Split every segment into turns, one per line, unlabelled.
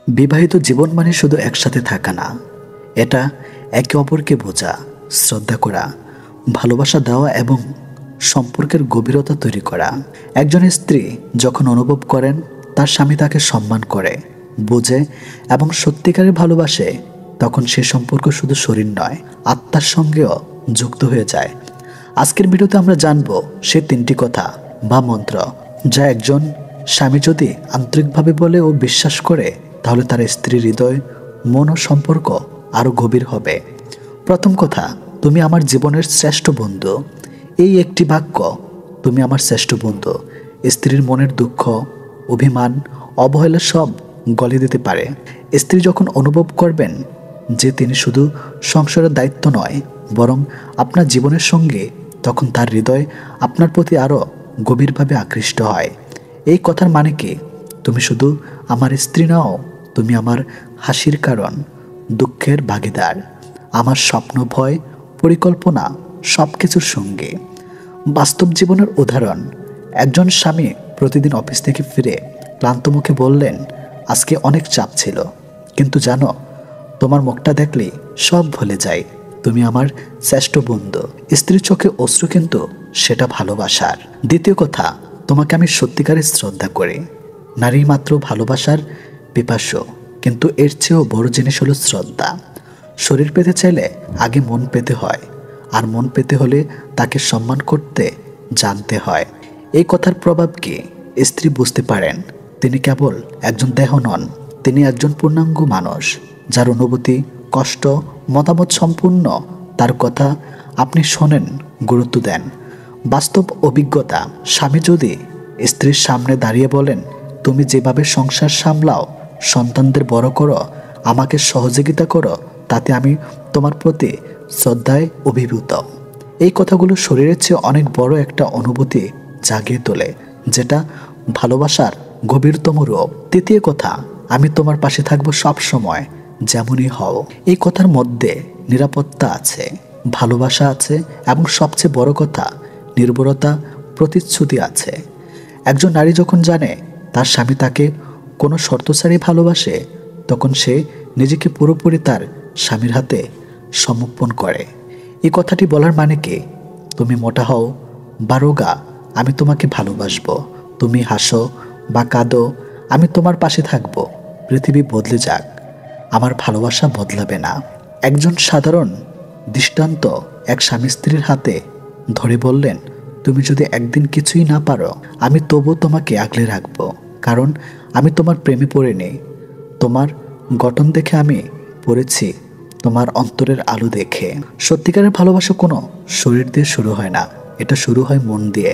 বিবাহিত জীবন মানে শুধু একসাথে থাকা না, এটা একে অপরকে বোঝা, শ্রদ্ধা করা, ভালোবাসা দেওয়া এবং সম্পর্কের গভীরতা তৈরি করা। একজন স্ত্রী যখন অনুভব করেন তার স্বামী তাকে সম্মান করে, বোঝে এবং সত্যিকারের ভালোবাসে, তখন সে সম্পর্ক শুধু শরীর নয়, আত্মার সঙ্গেও যুক্ত হয়ে যায়। আজকের ভিডিওতে আমরা জানব সে 3টি কথা বা মন্ত্র যা একজন স্বামী যদি আন্তরিকভাবে বলে ও বিশ্বাস করে, তাহলে তার স্ত্রীর হৃদয়, মন ও সম্পর্ক আরও গভীর হবে। প্রথম কথা, তুমি আমার জীবনের শ্রেষ্ঠ বন্ধু। এই একটি বাক্য, তুমি আমার শ্রেষ্ঠ বন্ধু, স্ত্রীর মনের দুঃখ, অভিমান, অবহেলা সব গলিয়ে দিতে পারে। স্ত্রী যখন অনুভব করবেন যে তিনি শুধু সংসারের দায়িত্ব নয়, বরং আপনার জীবনের সঙ্গে, তখন তার হৃদয় আপনার প্রতি আরও গভীরভাবে আকৃষ্ট হয়। এই কথার মানে কি? তুমি শুধু আমার স্ত্রী নও, তুমি আমার হাসির কারণ, দুঃখের ভাগিদার, আমার স্বপ্ন, ভয়, পরিকল্পনা সব কিছুর সঙ্গে। বাস্তব জীবনের উদাহরণ, একজন স্বামী প্রতিদিন অফিস থেকে ফিরে ক্লান্ত মুখে বললেন, আজকে অনেক চাপ ছিল, কিন্তু জানো, তোমার মুখটা দেখলেই সব ভুলে যায়, তুমি আমার শ্রেষ্ঠ বন্ধু। স্ত্রীর চোখে অশ্রু, কিন্তু সেটা ভালোবাসার। দ্বিতীয় কথা, তোমাকে আমি সত্যিকারের শ্রদ্ধা করি। নারী মাত্র ভালোবাসার পিপাসু, কিন্তু এর চেয়েও বড় জিনিস হলো শ্রদ্ধা। শরীর পেতে চাইলে আগে মন পেতে হয়, আর মন পেতে হলে তাকে সম্মান করতে জানতে হয়। এই কথার প্রভাব কি? স্ত্রী বুঝতে পারেন তিনি কেবল একজন দেহ নন, তিনি একজন পূর্ণাঙ্গ মানুষ, যার অনুভূতি, কষ্ট, মতামত সম্পূর্ণ তার কথা আপনি শোনেন, গুরুত্ব দেন। বাস্তব অভিজ্ঞতা, স্বামী যদি স্ত্রীর সামনে দাঁড়িয়ে বলেন, তুমি যেভাবে সংসার সামলাও, সন্তানদের বড় করো, আমাকে সহযোগিতা করো, তাতে আমি তোমার প্রতি শ্রদ্ধায় অভিভূত। এই কথাগুলো শরীরের চেয়ে অনেক বড় একটা অনুভূতি জাগিয়ে তোলে, যেটা ভালোবাসার গভীরতম রূপ। তৃতীয় কথা, আমি তোমার পাশে থাকবো সব সময়, যেমনই হও। এই কথার মধ্যে নিরাপত্তা আছে, ভালোবাসা আছে এবং সবচেয়ে বড় কথা, নির্ভরতা, প্রতিশ্রুতি আছে। একজন নারী যখন জানে তার স্বামী তাকে কোনো শর্ত ছাড়াই ভালোবাসে, তখন সে নিজেকে পুরোপুরি তার স্বামীর হাতে সমর্পণ করে। এই কথাটি বলার মানে কি? তুমি মোটা হও বা রোগা, আমি তোমাকে ভালোবাসবো। তুমি হাসো বা কাঁদো, আমি তোমার পাশে থাকবো। পৃথিবী বদলে যাক, আমার ভালোবাসা বদলাবে না। একজন সাধারণ দৃষ্টান্ত, এক স্বামী স্ত্রীর হাতে ধরে বললেন, তুমি যদি একদিন কিছুই না পারো, আমি তবু তোমাকে আগলে রাখবো, কারণ আমি তোমার প্রেমে পড়িনি, তোমার গঠন দেখে আমি পড়েছি, তোমার অন্তরের আলো দেখে। সত্যিকারের ভালোবাসা কোনো শরীর দিয়ে শুরু হয় না, এটা শুরু হয় মন দিয়ে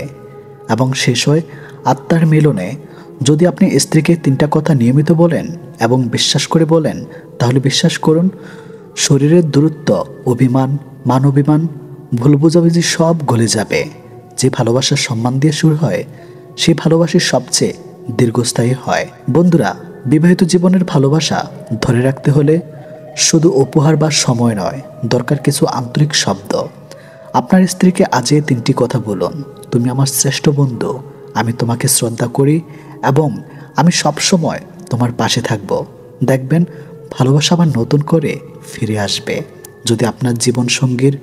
এবং শেষ হয় আত্মার মিলনে। যদি আপনি স্ত্রীকে 3টা কথা নিয়মিত বলেন এবং বিশ্বাস করে বলেন, তাহলে বিশ্বাস করুন, শরীরের দূরত্ব, অভিমান, মানবিমান, ভুল বোঝাবুঝি সব গলে যাবে। যে ভালোবাসা সম্মান দিয়ে শুরু হয়, সেই ভালোবাসা সবচেয়ে দীর্ঘস্থায়ী হয়। বন্ধুরা, বিবাহিত জীবনের ভালোবাসা ধরে রাখতে হলে শুধু উপহার বা সময় নয়, দরকার কিছু আন্তরিক শব্দ। আপনার স্ত্রীকে আজ এই 3টি কথা বলুন, তুমি আমার শ্রেষ্ঠ বন্ধু, আমি তোমাকে শ্রদ্ধা করি এবং আমি সবসময় তোমার পাশে থাকব। দেখবেন ভালোবাসা আবার নতুন করে ফিরে আসবে। যদি আপনার জীবনসঙ্গীর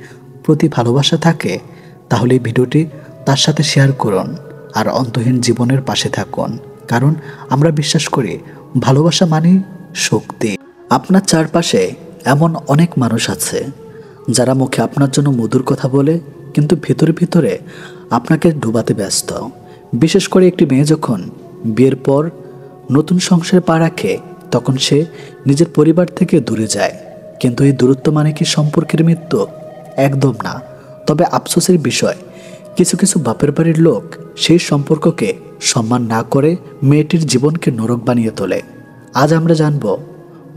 প্রতি ভালোবাসা থাকে, তাহলে এই ভিডিওটি তার সাথে শেয়ার করুন আর অন্তহীন জীবনের পাশে থাকুন, কারণ আমরা বিশ্বাস করি ভালোবাসা মানেই শক্তি। আপনার চারপাশে এমন অনেক মানুষ আছে যারা মুখে আপনার জন্য মধুর কথা বলে, কিন্তু ভিতরে ভিতরে আপনাকে ডুবাতে ব্যস্ত। বিশেষ করে একটি মেয়ে যখন বিয়ের পর নতুন সংসারে পা রাখে, তখন সে নিজের পরিবার থেকে দূরে যায়। কিন্তু এই দূরত্ব মানে কি সম্পর্কের মৃত্যু? একদম না। তবে আফসোসের বিষয়, কিছু কিছু বাপের বাড়ির লোক সেই সম্পর্ককে সম্মান না করে মেয়েটির জীবনকে নরক বানিয়ে তোলে। আজ আমরা জানব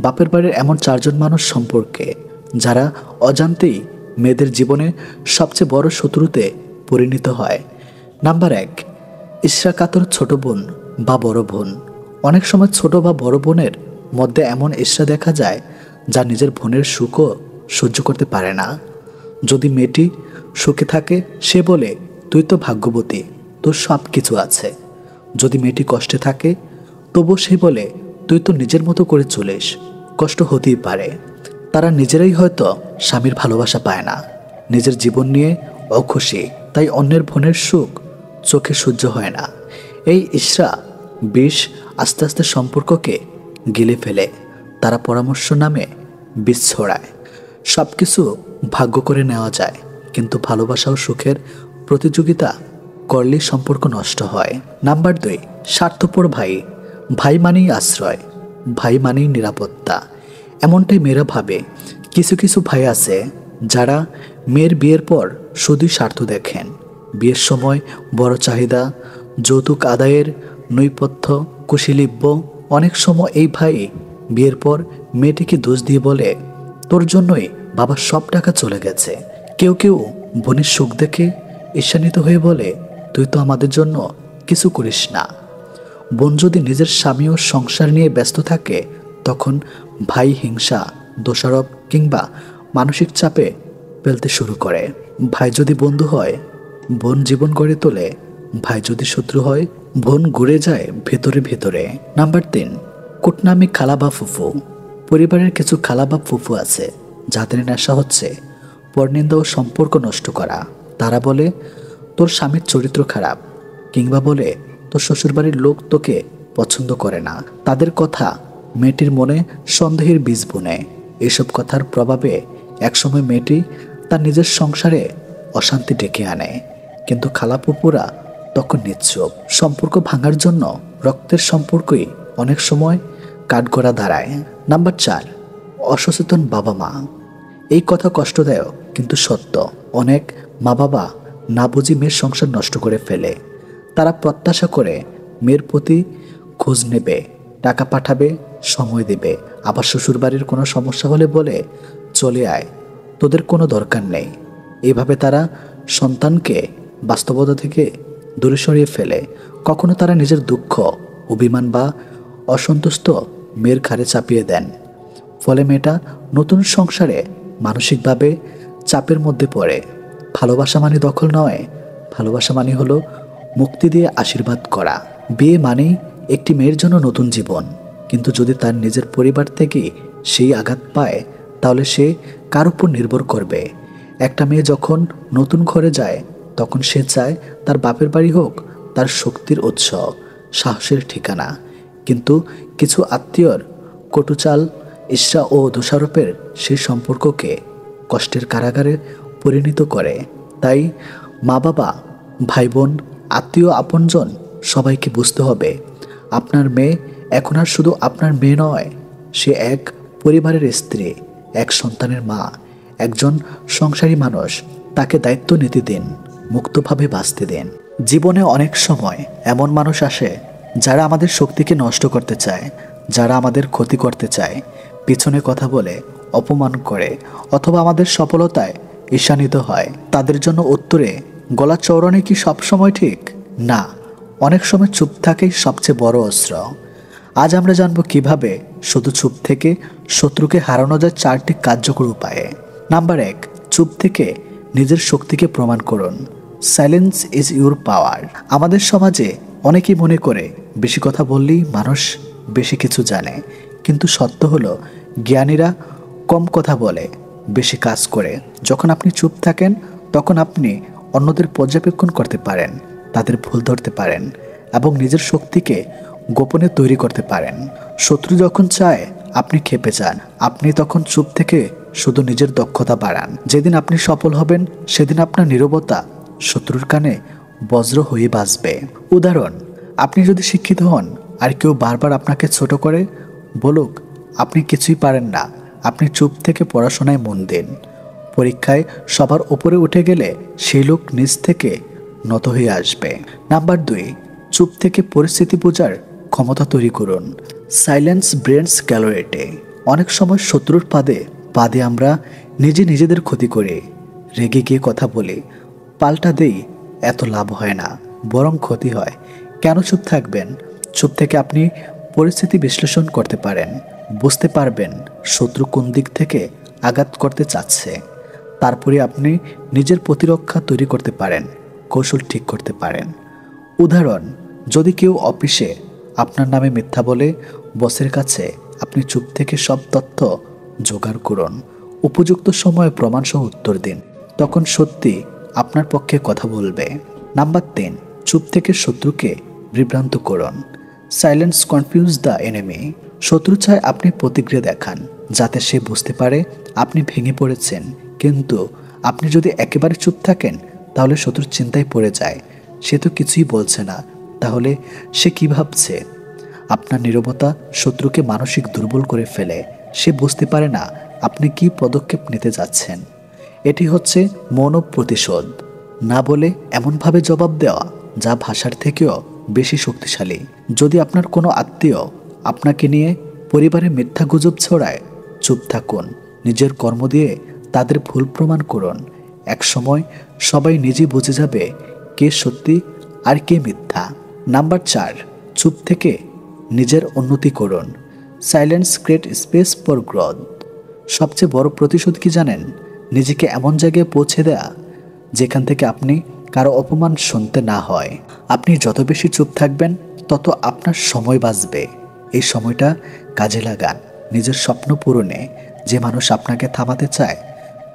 বাপের বাড়ির এমন 4জন মানুষ সম্পর্কে, যারা অজান্তেই মেয়েদের জীবনে সবচেয়ে বড় শত্রুতে পরিণত হয়। নাম্বার 1, ঈর্ষাকাতর ছোট বোন বা বড় বোন। অনেক সময় ছোট বা বড় বোনের মধ্যে এমন ঈর্ষা দেখা যায় যা নিজের বোনের সুখও সহ্য করতে পারে না। যদি মেয়েটি সুখে থাকে, সে বলে, তুই তো ভাগ্যবতী, তোর সব কিছু আছে। যদি মেয়েটি কষ্টে থাকে, তবু সে বলে, তুই তো নিজের মতো করে চলিস, কষ্ট হতেই পারে। তারা নিজেরাই হয়তো স্বামীর ভালোবাসা পায় না, নিজের জীবন নিয়ে অখুশি, তাই অন্যের বোনের সুখ চোখে সহ্য হয় না। এই ইশরা বিষ আস্তে আস্তে সম্পর্ককে গিলে ফেলে। তারা পরামর্শ নামে বিষ ছড়ায়। সব কিছু ভাগ্য করে নেওয়া যায়, কিন্তু ভালোবাসা ও সুখের প্রতিযোগিতা করলেই সম্পর্ক নষ্ট হয়। নাম্বার 2, স্বার্থপর ভাই। ভাই মানেই আশ্রয়, ভাই মানেই নিরাপত্তা, এমনটাই মেয়েরা ভাবে। কিছু কিছু ভাই আছে যারা মেয়ের বিয়ের পর শুধুই স্বার্থ দেখেন। বিয়ের সময় বড় চাহিদা, যৌতুক আদায়ের নৈপথ্য, কুশীলিব্য। অনেক সময় এই ভাই বিয়ের পর মেয়েটিকে দোষ দিয়ে বলে, তোর জন্যই বাবার সব টাকা চলে গেছে। কেউ কেউ বোনের সুখ দেখে ঈর্ষান্বিত হয়ে বলে, তুই তো আমাদের জন্য কিছু করিস না। বোন যদি নিজের স্বামী ও সংসার নিয়ে ব্যস্ত থাকে, তখন ভাই হিংসা, দোষারোপ কিংবা মানসিক চাপে ফেলতে শুরু করে। ভাই যদি বন্ধু হয়, বোন জীবন গড়ে তোলে। ভাই যদি শত্রু হয়, বোন ঘুরে যায় ভেতরে ভেতরে। নাম্বার 3, কুটনামি খালা বা ফুফু। পরিবারের কিছু খালা বা ফুফু আছে যাদের নেশা হচ্ছে পরনিন্দা ও সম্পর্ক নষ্ট করা। তারা বলে, তোর স্বামীর চরিত্র খারাপ, কিংবা বলে, তোর শ্বশুরবাড়ির লোক তোকে পছন্দ করে না। তাদের কথা মেয়েটির মনে সন্দেহের বীজ বুনে। এসব কথার প্রভাবে একসময় মেয়েটি তার নিজের সংসারে অশান্তি ডেকে আনে, কিন্তু খালা ফুপুরা তখন নিশ্চুপ। সম্পর্ক ভাঙার জন্য রক্তের সম্পর্কই অনেক সময় কাঠগড়া দাঁড়ায়। নাম্বার 4, অসচেতন বাবা মা। এই কথা কষ্টদায়ক কিন্তু সত্য। অনেক মা বাবা না বুঝি মেয়ের সংসার নষ্ট করে ফেলে। তারা প্রত্যাশা করে মেয়ের প্রতি খোঁজ নেবে, টাকা পাঠাবে, সময় দেবে। আবার শ্বশুরবাড়ির কোনো সমস্যা হলে বলে, চলে আয়, তোদের কোনো দরকার নেই। এইভাবে তারা সন্তানকে বাস্তবতা থেকে দূরে সরিয়ে ফেলে। কখনো তারা নিজের দুঃখ, অভিমান বা অসন্তুষ্ট মেয়ের ঘাড়ে চাপিয়ে দেন। ফলে মেয়েটা নতুন সংসারে মানসিকভাবে চাপের মধ্যে পড়ে। ভালোবাসা মানে দখল নয়, ভালোবাসা মানে হলো মুক্তি দিয়ে আশীর্বাদ করা। বিয়ে মানেই একটি মেয়ের জন্য নতুন জীবন, কিন্তু যদি তার নিজের পরিবার থেকে সেই আঘাত পায়, তাহলে সে কার উপর নির্ভর করবে? একটা মেয়ে যখন নতুন ঘরে যায়, তখন সে চায় তার বাপের বাড়ি হোক তার শক্তির উৎস, সাহসের ঠিকানা। কিন্তু কিছু আত্মীয়র কটুচাল, ঈর্ষা ও দোষারোপের সেই সম্পর্ককে কষ্টের কারাগারে পরিণত করে। তাই মা বাবা, ভাই বোন, আত্মীয় আপনজন সবাইকে বুঝতে হবে, আপনার মেয়ে এখন আর শুধু আপনার মেয়ে নয়, সে এক পরিবারের স্ত্রী, এক সন্তানের মা, একজন সংসারী মানুষ। তাকে দায়িত্ব নিতে দিন, মুক্তভাবে বাঁচতে দিন। জীবনে অনেক সময় এমন মানুষ আসে যারা আমাদের শক্তিকে নষ্ট করতে চায়, যারা আমাদের ক্ষতি করতে চায়, পিছনে কথা বলে, অপমান করে, অথবা আমাদের সফলতায় ঈর্ষান্বিত হয়। তাদের জন্য উত্তরে গলা চৌড়ানো কি সবসময় ঠিক? না, অনেক সময় চুপ থাকেই সবচেয়ে বড় অস্ত্র। আজ আমরা জানব কিভাবে শুধু চুপ থেকে শত্রুকে হারানো যায় 4টি কার্যকর উপায়ে। নাম্বার 1, চুপ থেকে নিজের শক্তিকে প্রমাণ করুন। সাইলেন্স ইজ ইউর পাওয়ার। আমাদের সমাজে অনেকেই মনে করে বেশি কথা বললেই মানুষ বেশি কিছু জানে, কিন্তু সত্য হলো জ্ঞানীরা কম কথা বলে, বেশি কাজ করে। যখন আপনি চুপ থাকেন, তখন আপনি অন্যদের পর্যবেক্ষণ করতে পারেন, তাদের ভুল ধরতে পারেন এবং নিজের শক্তিকে গোপনে তৈরি করতে পারেন। শত্রু যখন চায় আপনি ক্ষেপে যান, আপনি তখন চুপ থেকে শুধু নিজের দক্ষতা বাড়ান। যেদিন আপনি সফল হবেন, সেদিন আপনার নীরবতা শত্রুর কানে বজ্র হয়ে বাজবে। উদাহরণ, আপনি যদি শিক্ষিত হন আর কেউ বারবার আপনাকে ছোট করে বলুক আপনি কিছুই পারেন না, আপনি চুপ থেকে পড়াশোনায় মন দিন। পরীক্ষায় সবার উপরে উঠে গেলে সেই লোক নিজ থেকে নত হয়ে আসবে। নাম্বার 2, চুপ থেকে পরিস্থিতি বোঝার ক্ষমতা তৈরি করুন। সাইলেন্স ব্রেন্স ক্যালোরেটে। অনেক সময় শত্রুর পাদে আমরা নিজেদের ক্ষতি করি, রেগে গিয়ে কথা বলি, পাল্টা দেই, এত লাভ হয় না, বরং ক্ষতি হয়। কেন চুপ থাকবেন? চুপ থেকে আপনি পরিস্থিতি বিশ্লেষণ করতে পারেন, বুঝতে পারবেন শত্রু কোন দিক থেকে আঘাত করতে চাচ্ছে। তারপরে আপনি নিজের প্রতিরক্ষা তৈরি করতে পারেন, কৌশল ঠিক করতে পারেন। উদাহরণ, যদি কেউ অফিসে আপনার নামে মিথ্যা বলে বসের কাছে আপনি চুপ থেকে সব তথ্য জোগাড় করুন। উপযুক্ত সময়ে প্রমাণসহ উত্তর দিন, তখন সত্যি আপনার পক্ষে কথা বলবে। নাম্বার 3, চুপ থেকে শত্রুকে বিভ্রান্ত করুন। Silence confuse the enemy. শত্রু চায় আপনি প্রতিক্রিয়া দেখান, যাতে সে বুঝতে পারে আপনি ভেঙে পড়েছেন। কিন্তু আপনি যদি একেবারে চুপ থাকেন, তাহলে শত্রু চিন্তায় পড়ে যায়, সে তো কিছুই বলছে না, তাহলে সে কি ভাবছে। আপনার নীরবতা শত্রুকে মানসিক দুর্বল করে ফেলে। সে বুঝতে পারে না আপনি কি পদক্ষেপ নিতে যাচ্ছেন। এটি হচ্ছে মৌন প্রতিশোধ। না বলে এমনভাবে জবাব দেওয়া যা ভাষার থেকেও বেশি শক্তিশালী। যদি আপনার কোনো আত্মীয় আপনাকে নিয়ে পরিবারে মিথ্যা গুজব ছড়ায়, চুপ থাকুন। নিজের কর্ম দিয়ে তাদের ভুল প্রমাণ করুন। একসময় সবাই নিজেই বুঝে যাবে কে সত্যি আর কে মিথ্যা। নাম্বার 4, চুপ থেকে নিজের উন্নতি করুন। Silence create space for growth. সবচেয়ে বড় প্রতিশোধ কি জানেন? নিজেকে এমন জায়গায় পৌঁছে দেয়া যেখান থেকে আপনি কারো অপমান শুনতে না হয়। আপনি যত বেশি চুপ থাকবেন, তত আপনার সময় বাঁচবে। এই সময়টা কাজে লাগান নিজের স্বপ্ন পূরণে। যে মানুষ আপনাকে থামাতে চায়,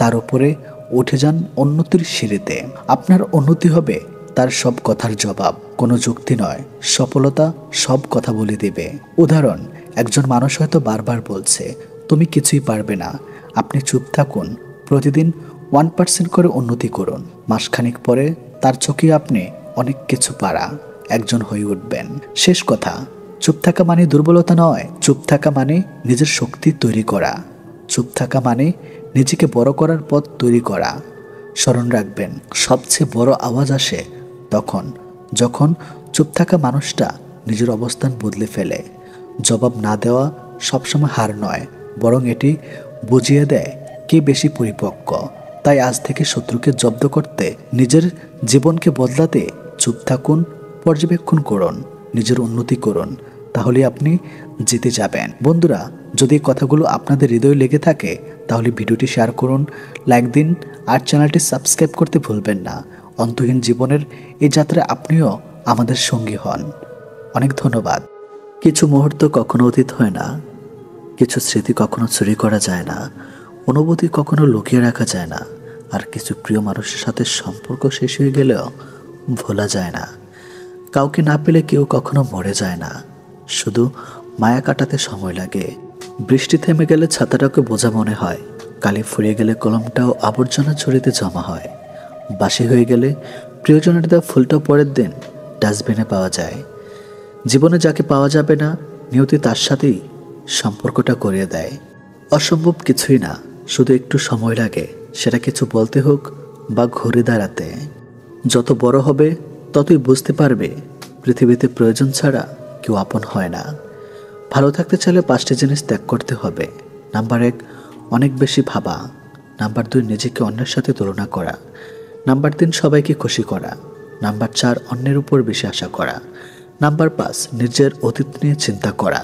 তার উপরে উঠে যান উন্নতির সিঁড়িতে। আপনার উন্নতি হবে তার সব কথার জবাব, কোনো যুক্তি নয়। সফলতা সব কথা বলে দেবে। উদাহরণ, একজন মানুষ হয়তো বারবার বলছে তুমি কিছুই পারবে না। আপনি চুপ থাকুন, প্রতিদিন 1% করে উন্নতি করুন। মাসখানেক পরে তার চোখে আপনি অনেক কিছু পারা একজন হয়ে উঠবেন। শেষ কথা, চুপ থাকা মানে দুর্বলতা নয়। চুপ থাকা মানে নিজের শক্তি তৈরি করা। চুপ থাকা মানে নিজেকে বড় করার পথ তৈরি করা। স্মরণ রাখবেন, সবচেয়ে বড় আওয়াজ আসে তখন যখন চুপ থাকা মানুষটা নিজের অবস্থান বদলে ফেলে। জবাব না দেওয়া সবসময় হার নয়, বরং এটি বুঝিয়ে দেয় কে বেশি পরিপক্ক। তাই আজ থেকে শত্রুকে জব্দ করতে, নিজের জীবনকে বদলাতে চুপ থাকুন, পর্যবেক্ষণ করুন, নিজের উন্নতি করুন। তাহলে আপনি জিতে যাবেন। বন্ধুরা, যদি এই কথাগুলো আপনাদের হৃদয়ে লেগে থাকে, তাহলে ভিডিওটি শেয়ার করুন, লাইক দিন, আর চ্যানেলটি সাবস্ক্রাইব করতে ভুলবেন না। অন্তহীন জীবনের এই যাত্রায় আপনিও আমাদের সঙ্গী হন। অনেক ধন্যবাদ। কিছু মুহূর্ত কখনো অতীত হয় না, কিছু স্মৃতি কখনো চুরি করা যায় না, অনুভূতি কখনো লুকিয়ে রাখা যায় না, আর কিছু প্রিয় মানুষের সাথে সম্পর্ক শেষ হয়ে গেলেও ভোলা যায় না। কাউকে না পেলে কেউ কখনো মরে যায় না, শুধু মায়া কাটাতে সময় লাগে। বৃষ্টি থেমে গেলে ছাতাটাকে বোঝা মনে হয়, কালি ফুরিয়ে গেলে কলমটাও আবর্জনা ছড়িতে জমা হয়। বাসি হয়ে গেলে প্রিয়জনের দেওয়া ফুলটাও পরের দিন ডাস্টবিনে পাওয়া যায়। জীবনে যাকে পাওয়া যাবে না, নিয়তি তার সাথেই সম্পর্কটা করিয়ে দেয়। অসম্ভব কিছুই না, শুধু একটু সময় লাগে, সেটা কিছু বলতে হোক বা ঘুরে দাঁড়াতে। যত বড় হবে ততই বুঝতে পারবে পৃথিবীতে প্রয়োজন ছাড়া কেউ আপন হয় না। ভালো থাকতে চাইলে 5টি জিনিস ত্যাগ করতে হবে। নাম্বার 1, অনেক বেশি ভাবা। নাম্বার 2, নিজেকে অন্যের সাথে তুলনা করা। নাম্বার 3, সবাইকে খুশি করা। নাম্বার 4, অন্যের উপর বেশি আশা করা। নাম্বার 5, নিজের অতীত নিয়ে চিন্তা করা।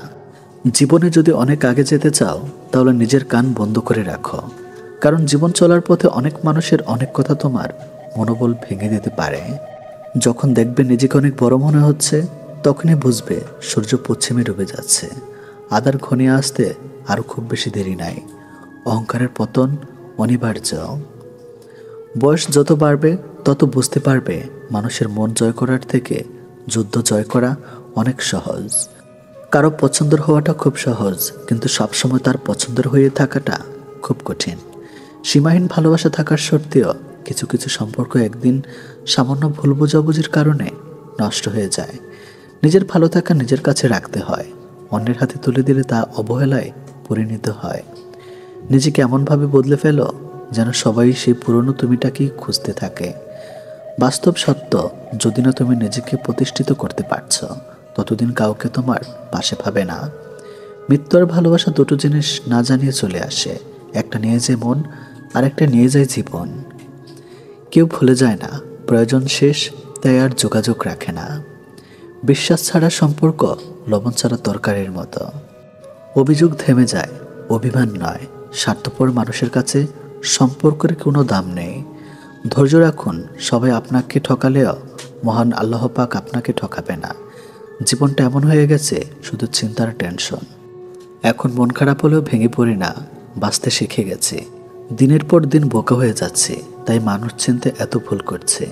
জীবনে যদি অনেক আগে যেতে চাও, তাহলে নিজের কান বন্ধ করে রাখো, কারণ জীবন চলার পথে অনেক মানুষের অনেক কথা তোমার মনোবল ভেঙে দিতে পারে। যখন দেখবে নিজেকে অনেক বড় মনে হচ্ছে, তখনই বুঝবে সূর্য পশ্চিমে ডুবে যাচ্ছে। আধার ঘনিয়ে আসতে আরও খুব বেশি দেরি নাই। অহংকারের পতন অনিবার্য। বয়স যত বাড়বে তত বুঝতে পারবে মানুষের মন জয় করার থেকে যুদ্ধ জয় করা অনেক সহজ। কারো পছন্দের হওয়াটা খুব সহজ, কিন্তু সবসময় তার পছন্দের হয়ে থাকাটা খুব কঠিন। সীমাহীন ভালোবাসা থাকার সত্ত্বেও কিছু কিছু সম্পর্ক একদিন সামান্য ভুল বোঝাবুঝির কারণে নষ্ট হয়ে যায়। নিজের ভালো থাকা নিজের কাছে রাখতে হয়, অন্যের হাতে তুলে দিলে তা অবহেলায় পরিণত হয়। নিজেকে এমনভাবে বদলে ফেলো যেন সবাই সেই পুরনো তুমিটাকেই খুঁজতে থাকে। বাস্তব সত্য, যদি না তুমি নিজেকে প্রতিষ্ঠিত করতে পারছো, ততদিন কাউকে তোমার পাশে পাবে না। মৃত্যু আর ভালোবাসা দুটো জিনিস না জানিয়ে চলে আসে, একটা নিয়ে যায় মন, আর একটা নিয়ে যায় জীবন। কেউ ভুলে যায় না, প্রয়োজন শেষ তাই আর যোগাযোগ রাখে না। বিশ্বাস ছাড়া সম্পর্ক লবণ ছাড়া তরকারির মতো। অভিযোগ থেমে যায়, অভিমান নয়। স্বার্থপর মানুষের কাছে সম্পর্কের কোনো দাম নেই। ধৈর্য রাখুন, সবাই আপনাকে ঠকালেও মহান আল্লাহ পাক আপনাকে ঠকাবে না। জীবনটা এমন হয়ে গেছে শুধু চিন্তার টেনশন। এখন মন খারাপ হলেও ভেঙে পড়ি না, বাঁচতে শিখে গেছি। দিনের পর দিন বোকা হয়ে যাচ্ছে, তাই মানুষ চিনতে এত ভুল করছে।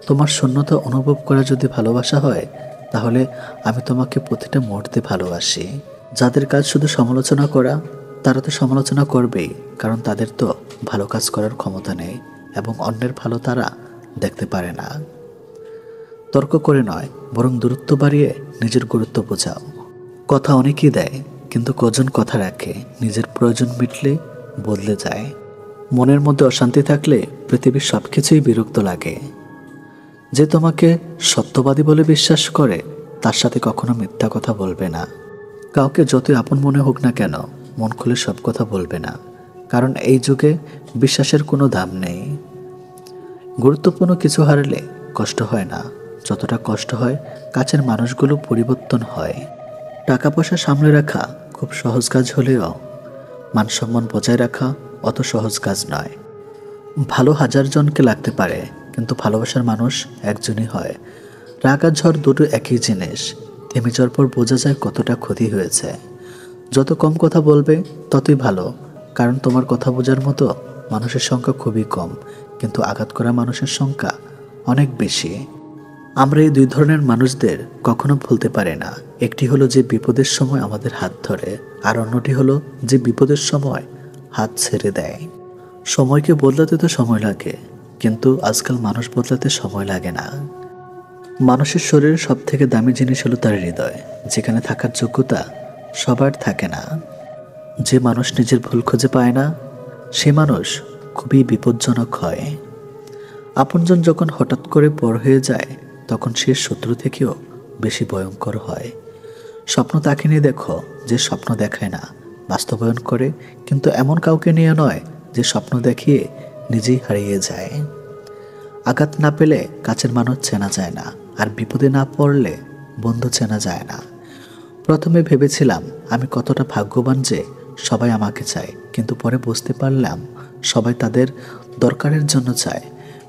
তোমার শূন্যতা অনুভব করা যদি ভালোবাসা হয়, তাহলে আমি তোমাকে প্রতিটা মুহূর্তে ভালোবাসি। যাদের কাজ শুধু সমালোচনা করা, তারা তো সমালোচনা করবেই, কারণ তাদের তো ভালো কাজ করার ক্ষমতা নেই এবং অন্যের ভালো তারা দেখতে পারে না। তর্ক করে নয়, বরং দূরত্ব বাড়িয়ে নিজের গুরুত্ব বোঝাও। কথা অনেকেই দেয়, কিন্তু কজন কথা রাখে? নিজের প্রয়োজন মিটলে বদলে যায়। মনের মধ্যে অশান্তি থাকলে পৃথিবীর সব কিছুই বিরক্ত লাগে। যে তোমাকে সত্যবাদী বলে বিশ্বাস করে, তার সাথে কখনো মিথ্যা কথা বলবে না। কাউকে যতই আপন মনে হোক না কেন, মন খুলে সব কথা বলবে না, কারণ এই যুগে বিশ্বাসের কোনো দাম নেই। গুরুত্বপূর্ণ কিছু হারালে কষ্ট হয় না, যতটা কষ্ট হয় কাছের মানুষগুলো পরিবর্তন হয়। টাকা পয়সা সামলে রাখা খুব সহজ কাজ হলেও মান সম্মান বজায় রাখা অত সহজ কাজ নয়। ভালো হাজার জনকে লাগতে পারে, কিন্তু ভালোবাসার মানুষ একজনই হয়। রাগ আর ঝড় দুটো একই জিনিস, থেমে যাওয়ার পর বোঝা যায় কতটা ক্ষতি হয়েছে। যত কম কথা বলবে ততই ভালো, কারণ তোমার কথা বোঝার মতো মানুষের সংখ্যা খুবই কম, কিন্তু আঘাত করা মানুষের সংখ্যা অনেক বেশি। আমরা এই দুই ধরনের মানুষদের কখনো ভুলতে পারি না। একটি হলো যে বিপদের সময় আমাদের হাত ধরে, আর অন্যটি হলো যে বিপদের সময় হাত ছেড়ে দেয়। সময়কে বদলাতে তো সময় লাগে, কিন্তু আজকাল মানুষ বদলাতে সময় লাগে না। মানুষের শরীরের সব থেকে দামি জিনিস হলো তার হৃদয়, যেখানে থাকার যোগ্যতা সবার থাকে না। যে মানুষ নিজের ভুল খুঁজে পায় না, সে মানুষ খুবই বিপজ্জনক হয়। আপনজন যখন হঠাৎ করে পর হয়ে যায়, তখন সে শত্রু থেকেও বেশি ভয়ঙ্কর হয়। স্বপ্ন তাকে নিয়ে দেখো যে স্বপ্ন দেখায় না, বাস্তবায়ন করে, কিন্তু এমন কাউকে নিয়ে নয় যে স্বপ্ন দেখিয়ে নিজেই হারিয়ে যায়। আঘাত না পেলে কাছের মানুষ চেনা যায় না, আর বিপদে না পড়লে বন্ধু চেনা যায় না। প্রথমে ভেবেছিলাম আমি কতটা ভাগ্যবান যে সবাই আমাকে চায়, কিন্তু পরে বুঝতে পারলাম সবাই তাদের দরকারের জন্য চায়।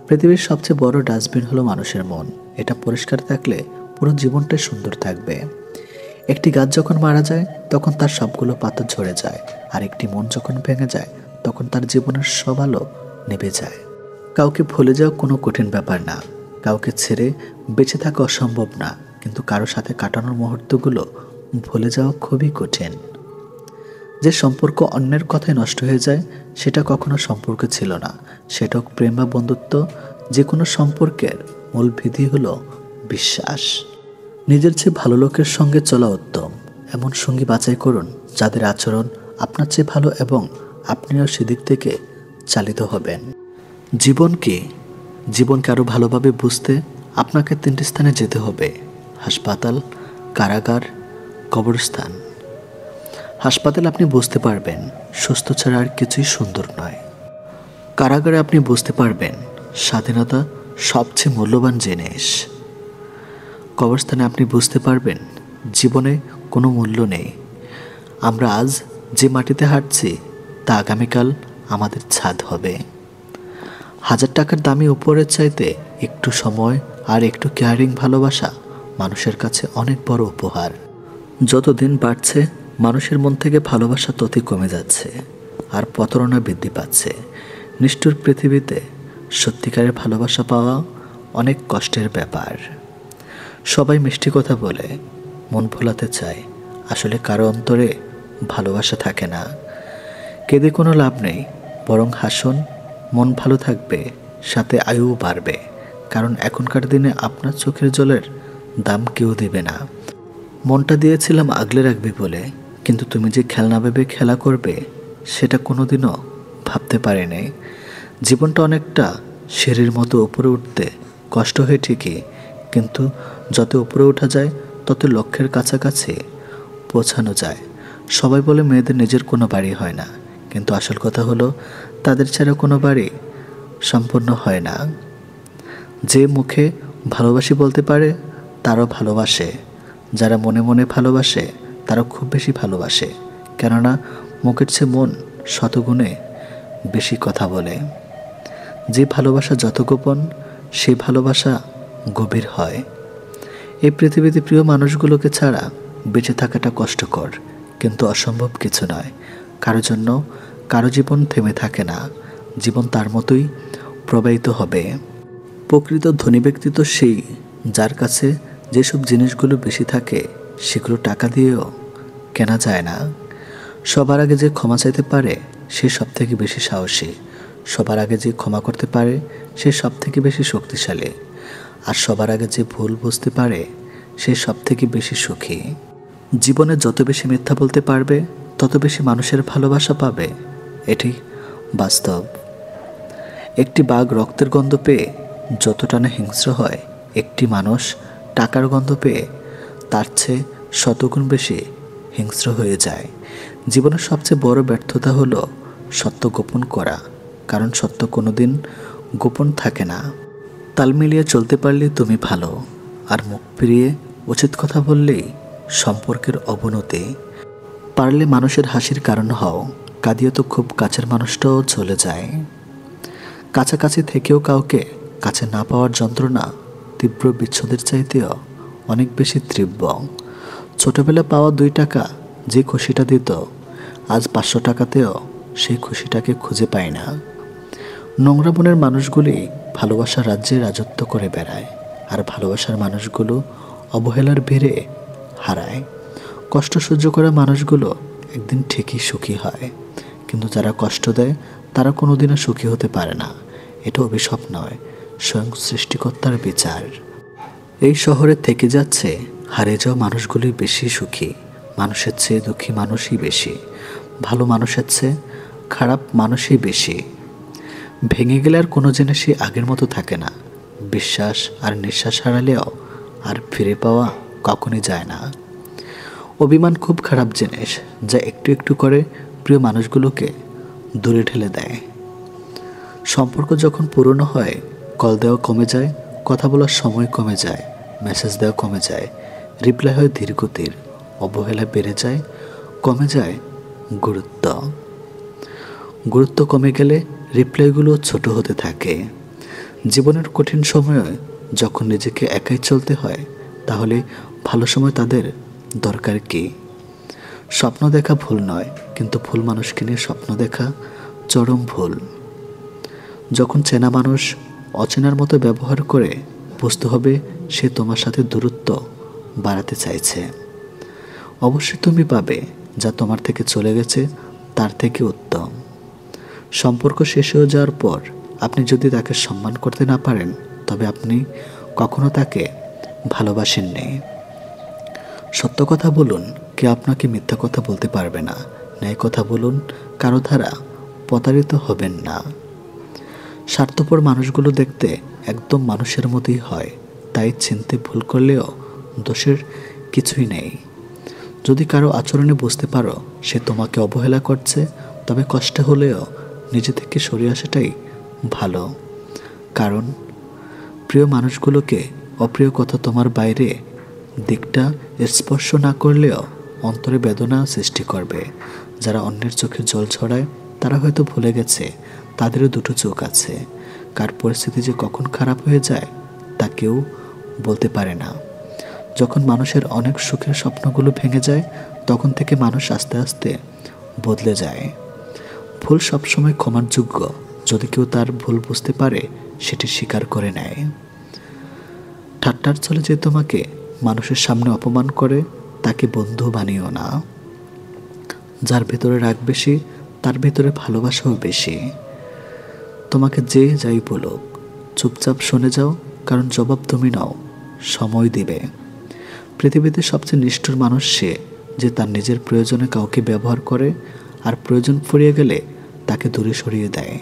পৃথিবীর সবচেয়ে বড় ডাস্টবিন হলো মানুষের মন। এটা পরিষ্কার থাকলে পুরো জীবনটাই সুন্দর থাকবে। একটি গাছ যখন মারা যায়, তখন তার সবগুলো পাতা ঝরে যায়, আর একটি মন যখন ভেঙে যায়, তখন তার জীবনের সব আলো নিভে যায়। কাউকে ভুলে যাওয়া কোনো কঠিন ব্যাপার না, কাউকে ছেড়ে বেঁচে থাকা অসম্ভব না, কিন্তু কারো সাথে কাটানোর মুহূর্তগুলো ভুলে যাওয়া খুবই কঠিন। যে সম্পর্ক অন্যের কথায় নষ্ট হয়ে যায়, সেটা কখনো সম্পর্ক ছিল না, সেটা হোক প্রেম বা বন্ধুত্ব। যে কোনো সম্পর্কের মূল ভিত্তি হলো বিশ্বাস। নিজের চেয়ে ভালো লোকের সঙ্গে চলা উত্তম। এমন সঙ্গী বাছাই করুন যাদের আচরণ আপনার চেয়ে ভালো, এবং আপনিও সেদিক থেকে চালিত হবেন। জীবনকে আরও ভালোভাবে বুঝতে আপনাকে 3টি স্থানে যেতে হবে: হাসপাতাল, কারাগার, কবরস্থান। হাসপাতালে আপনি বুঝতে পারবেন সুস্থ ছাড়া আর কিছুই সুন্দর নয়। কারাগারে আপনি বুঝতে পারবেন স্বাধীনতা সবচেয়ে মূল্যবান জিনিস। কবরস্থানে আপনি বুঝতে পারবেন জীবনে কোনো মূল্য নেই। আমরা আজ যে মাটিতে হাঁটছি, তা আগামীকাল আমাদের ছাদ হবে। 1000 টাকার দামি উপরের চাইতে একটু সময় আর একটু কেয়ারিং ভালোবাসা মানুষের কাছে অনেক বড় উপহার। যত দিন বাড়ছে, মানুষের মন থেকে ভালোবাসা ততই কমে যাচ্ছে, আর প্রতারণা বৃদ্ধি পাচ্ছে। নিষ্ঠুর পৃথিবীতে সত্যিকারের ভালোবাসা পাওয়া অনেক কষ্টের ব্যাপার। সবাই মিষ্টি কথা বলে, মন ভোলাতে চায়, আসলে কারো অন্তরে ভালোবাসা থাকে না। কেঁদে কোনো লাভ নেই, বরং হাসুন, মন ভালো থাকবে, সাথে আয়ুও বাড়বে। কারণ এখনকার দিনে আপনার চোখের জলের দাম কেউ দেবে না। মনটা দিয়েছিলাম আগলে রাখবে বলে, কিন্তু তুমি যে খেলনা ভেবে খেলা করবে, সেটা কোনোদিনও ভাবতে পারিনি। জীবনটা অনেকটা সিঁড়ির মতো উপরে উঠতে কষ্ট হয় ঠিকই, কিন্তু যত উপরে ওঠা যায় তত লক্ষ্যের কাছাকাছি পৌঁছানো যায়। সবাই বলে মেয়েদের নিজের কোনো বাড়ি হয় না, কিন্তু আসল কথা হলো তাদের ছাড়া কোনো বাড়ি সম্পূর্ণ হয় না। যে মুখে ভালোবাসি বলতে পারে, তারাও ভালোবাসে। যারা মনে মনে ভালোবাসে, তারা খুব বেশি ভালোবাসে, কেননা মুখের চেয়ে মন শতগুণে বেশি কথা বলে। যে ভালোবাসা যত গোপন, সেই ভালোবাসা গভীর হয়। এই পৃথিবীতে প্রিয় মানুষগুলোকে ছাড়া বেঁচে থাকাটা কষ্টকর, কিন্তু অসম্ভব কিছু নয়। কারো জন্য কারো জীবন থেমে থাকে না, জীবন তার মতোই প্রবাহিত হবে। প্রকৃত ধনী ব্যক্তি তো সেই যার কাছে যেসব জিনিসগুলো বেশি থাকে সেগুলো টাকা দিয়েও কেনা যায় না। সবার আগে যে ক্ষমা চাইতে পারে সে সব থেকে বেশি সাহসী, সবার আগে যে ক্ষমা করতে পারে সে সব থেকে বেশি শক্তিশালী, আর সবার আগে যে ভুল বুঝতে পারে সে সব থেকে বেশি সুখী। জীবনে যত বেশি মিথ্যা বলতে পারবে তত বেশি মানুষের ভালোবাসা পাবে, এটি বাস্তব। একটি বাঘ রক্তের গন্ধ পেয়ে যতটা না হিংস্র হয়, একটি মানুষ টাকার গন্ধ পেয়ে তার চেয়ে শতগুণ বেশি হিংস্র হয়ে যায়। জীবনের সবচেয়ে বড় ব্যর্থতা হলো সত্য গোপন করা, কারণ সত্য কোনোদিন গোপন থাকে না। তাল মিলিয়ে চলতে পারলে তুমি ভালো, আর মুখ ফিরিয়ে উচিত কথা বললেই সম্পর্কের অবনতি। পারলে মানুষের হাসির কারণ হও, কাঁদিয়ে তো খুব কাছের মানুষটাও চলে যায়। কাছাকাছি থেকেও কাউকে কাছে না পাওয়ার যন্ত্রণা তীব্র বিচ্ছেদের চাইতেও অনেক বেশি তীব্র। ছোটবেলা পাওয়া 2 টাকা যে খুশিটা দিত, আজ 500 টাকাতেও সেই খুশিটাকে খুঁজে পায় না। নোংরা মনের মানুষগুলি ভালোবাসার রাজ্যে রাজত্ব করে বেড়ায়, আর ভালোবাসার মানুষগুলো অবহেলার ভিড়ে হারায়। কষ্ট সহ্য করা মানুষগুলো একদিন ঠিকই সুখী হয়, কিন্তু যারা কষ্ট দেয় তারা কোনোদিনও সুখী হতে পারে না। এটা অভিশাপ নয়, স্বয়ং সৃষ্টিকর্তার বিচার। এই শহরে থেকে যাচ্ছে হারিয়ে যাওয়া মানুষগুলি বেশি সুখী, মানুষের চেয়ে দুঃখী মানুষই বেশি, ভালো মানুষের চেয়ে খারাপ মানুষই বেশি। ভেঙে গেলে আর কোনো জিনিসই আগের মতো থাকে না। বিশ্বাস আর নিঃশ্বাস হারালেও আর ফিরে পাওয়া কখনই যায় না। অভিমান খুব খারাপ জিনিস, যা একটু একটু করে প্রিয় মানুষগুলোকে দূরে ঠেলে দেয়। সম্পর্ক যখন পুরনো হয়, কল দেওয়া কমে যায়, কথা বলার সময় কমে যায়, মেসেজ দেওয়া কমে যায়, রিপ্লাই হয় ধীরগতির, অবহেলা বেড়ে যায়, কমে যায় গুরুত্ব কমে গেলে রিপ্লাইগুলো ছোট হতে থাকে। জীবনের কঠিন সময়ে যখন নিজেকে একাই চলতে হয়, তাহলে ভালো সময় তাদের দরকার কি? স্বপ্ন দেখা ভুল নয়, কিন্তু ভুল মানুষকে নিয়ে স্বপ্ন দেখা চরম ভুল। যখন চেনা মানুষ অচেনার মতো ব্যবহার করে, বুঝতে হবে সে তোমার সাথে দূরত্ব বাড়াতে চাইছে। অবশ্যই তুমি পাবে যা তোমার থেকে চলে গেছে তার থেকে উত্তম। সম্পর্ক শেষ হয়ে যাওয়ার পর আপনি যদি তাকে সম্মান করতে না পারেন, তবে আপনি কখনো তাকে ভালোবাসেননি। সত্য কথা বলুন, কেউ আপনাকে মিথ্যা কথা বলতে পারবে না। ন্যায় কথা বলুন, কারো দ্বারা প্রতারিত হবেন না। স্বার্থপর মানুষগুলো দেখতে একদম মানুষের মতোই হয়, তাই চিনতে ভুল করলেও দোষের কিছুই নেই। যদি কারো আচরণে বুঝতে পারো সে তোমাকে অবহেলা করছে, তবে কষ্ট হলেও নিজে থেকে সরে আসাটাই ভালো। কারণ প্রিয় মানুষগুলোকে অপ্রিয় কথা তোমার বাইরে দিকটা স্পর্শ না করলেও অন্তরে বেদনা সৃষ্টি করবে। যারা অন্যের চোখে জল ছড়ায় তারা হয়তো ভুলে গেছে তাদেরও 2টো চোখ আছে। কার পরিস্থিতি যে কখন খারাপ হয়ে যায় তা কেউ বলতে পারে না। যখন মানুষের অনেক সুখের স্বপ্নগুলো ভেঙে যায়, তখন থেকে মানুষ আস্তে আস্তে বদলে যায়। ভুল সবসময় ক্ষমার যোগ্য, যদি কেউ তার ভুল বুঝতে পারে সেটি স্বীকার করে নেয়। ঠাট্টার ছলে যে তোমাকে মানুষের সামনে অপমান করে, তাকে বন্ধু বানিও না। যার ভেতরে রাগ বেশি তার ভেতরে ভালোবাসাও বেশি। তোমাকে যে যাই বলুক চুপচাপ শুনে যাও, কারণ জবাব তুমি নাও, সময় দিবে। পৃথিবীতে সবচেয়ে নিষ্ঠুর মানুষ সে যে তার নিজের প্রয়োজনে কাউকে ব্যবহার করে আর প্রয়োজন ফুরিয়ে গেলে তাকে দূরে সরিয়ে দেয়।